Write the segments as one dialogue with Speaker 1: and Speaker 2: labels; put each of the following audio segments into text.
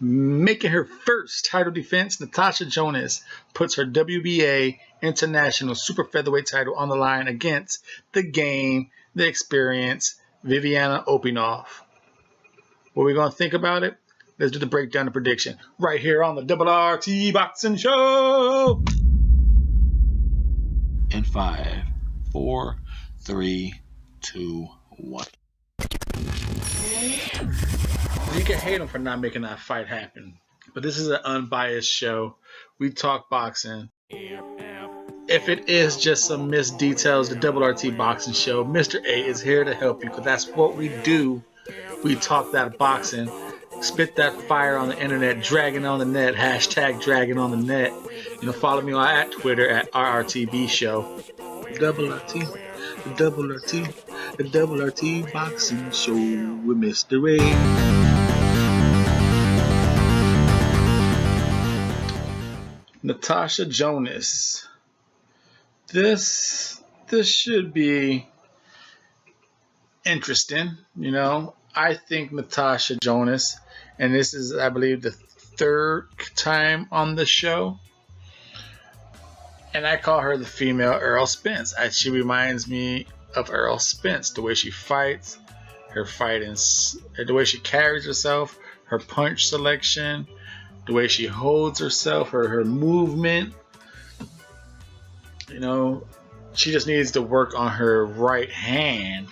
Speaker 1: Making her first title defense, Natasha Jonas puts her WBA International Super Featherweight title on the line against the game, the experience, Viviane Obenauf. What are we going to think about it? Let's do the breakdown and prediction right here on the RT Boxing Show.
Speaker 2: In 5, 4, 3, 2, 1.
Speaker 1: You can hate them for not making that fight happen, but this is an unbiased show. We talk boxing. If it is just some missed details, the RT Boxing Show, Mr. A is here to help you, because that's what we do. We talk that boxing, spit that fire on the internet, dragging on the net, hashtag dragging on the net. Follow me at Twitter at RRTB Show. RT, the RT Boxing Show with Mr. A. Natasha Jonas. This should be interesting. I think Natasha Jonas, and this is, I believe, the third time on the show, and I call her the female Errol Spence. She reminds me of Errol Spence, the way she fights, her fighting, the way she carries herself, her punch selection, the way she holds herself, her movement. She just needs to work on her right hand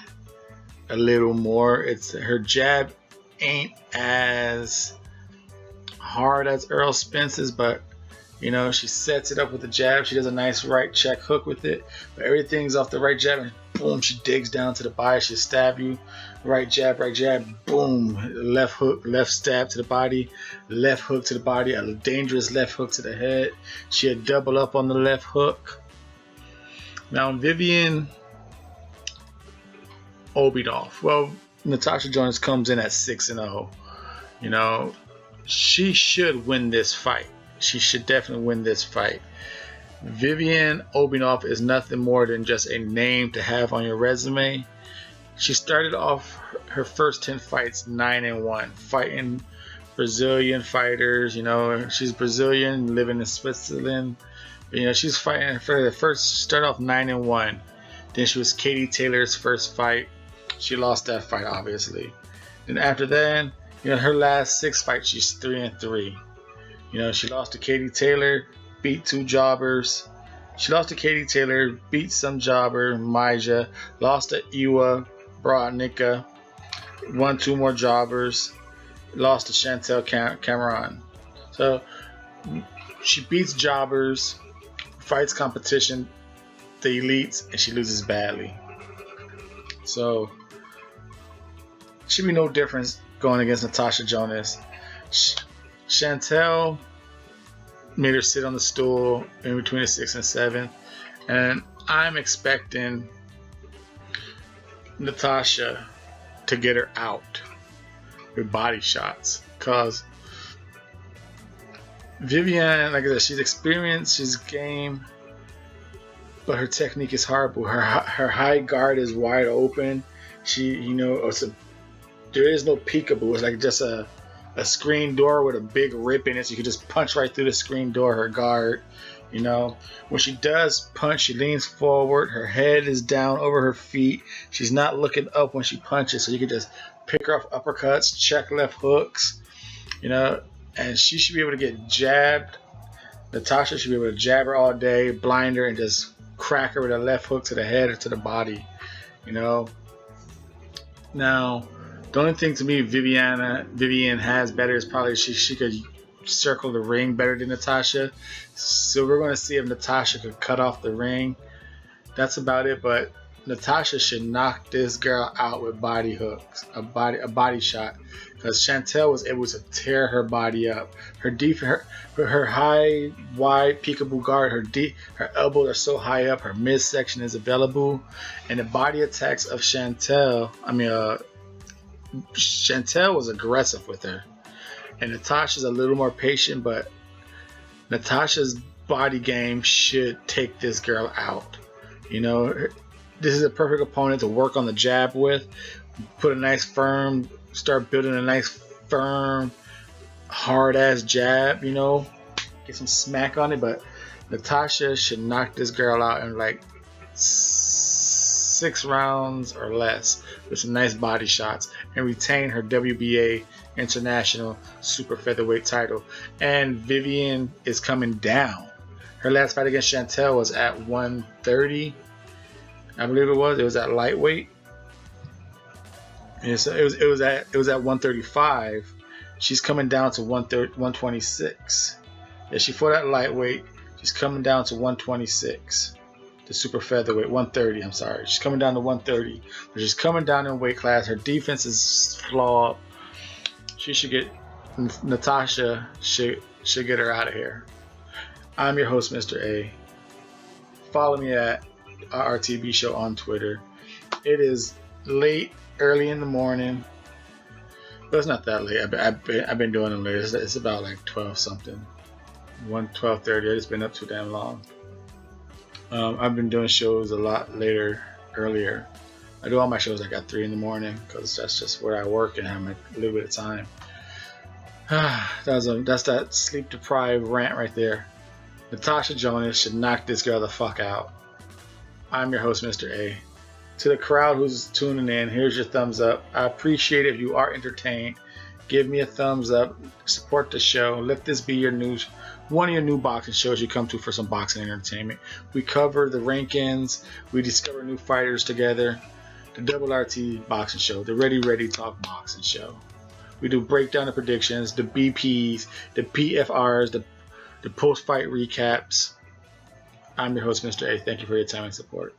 Speaker 1: a little more. Her jab ain't as hard as Errol Spence's, but she sets it up with the jab. She does a nice right check hook with it, but everything's off the right jab, and boom, she digs down to the body. She'll stab you. Right jab, boom, left hook, left stab to the body, left hook to the body, a dangerous left hook to the head. She'll double up on the left hook. Now, Viviane Obenauf. Well, Natasha Jonas comes in at 6-0. She should win this fight. She should definitely win this fight. Viviane Obenauf is nothing more than just a name to have on your resume. She started off her first 10 fights 9-1, fighting Brazilian fighters. She's Brazilian, living in Switzerland. But, she's fighting for the first, start off 9-1. Then she was Katie Taylor's first fight. She lost that fight, obviously. Then after that, her last 6 fights, she's 3-3. She lost to Katie Taylor, beat 2 jobbers. She lost to Katie Taylor, beat some jobber, Maja, lost to Iwa Brodnicka, won 2 more jobbers, lost to Chantel Cameron. So she beats jobbers, fights competition, the elites, and she loses badly. So should be no difference going against Natasha Jonas. Chantel made her sit on the stool in between the 6th and 7th, and I'm expecting Natasha to get her out with body shots, because Viviane, like I said, she's experienced, she's game, but her technique is horrible. Her high guard is wide open. There is no peekaboo. It's like just a screen door with a big rip in it, so you can just punch right through the screen door, her guard. When she does punch, she leans forward, her head is down over her feet, she's not looking up when she punches, so you can just pick her off uppercuts, check left hooks, and she should be able to get jabbed. Natasha should be able to jab her all day, blind her, and just crack her with a left hook to the head or to the body. Now, the only thing to me Viviane has better is probably she could circle the ring better than Natasha. So we're going to see if Natasha could cut off the ring. That's about it, but Natasha should knock this girl out with body hooks, a body shot, because Chantel was able to tear her body up. Her high, wide, peekaboo guard, her elbows are so high up, her midsection is available, and the body attacks of Chantel was aggressive with her, and Natasha's a little more patient, but Natasha's body game should take this girl out. This is a perfect opponent to work on the jab with. Start building a nice firm hard ass jab, you know, get some smack on it. But Natasha should knock this girl out in like 6 rounds or less with some nice body shots and retain her WBA International Super Featherweight title. And Viviane is coming down. Her last fight against Chantel was at 130, I believe it was. It was at lightweight. And so it was at 135. She's coming down to 126. Yeah, she fought at lightweight. She's coming down to 126. The super featherweight, 130. I'm sorry. She's coming down to 130. But she's coming down in weight class. Her defense is flawed. She should get Natasha should get her out of here. I'm your host, Mr. A. Follow me at RTB Show on Twitter. It is late, early in the morning. But it's not that late. I've been doing it late. It's about like 12 something. 12:30. It's been up too damn long. I've been doing shows a lot earlier. I do all my shows like at 3 in the morning because that's just where I work and have a little bit of time. That's that sleep deprived rant right there. Natasha Jonas should knock this girl the fuck out. I'm your host, Mr. A. To the crowd who's tuning in, here's your thumbs up. I appreciate it if you are entertained. Give me a thumbs up. Support the show. Let this be one of your new boxing shows you come to for some boxing entertainment. We cover the rankings. We discover new fighters together. The Double RT Boxing Show. The Ready Talk Boxing Show. We do breakdown of predictions, the BPs, the PFRs, the post-fight recaps. I'm your host, Mr. A. Thank you for your time and support.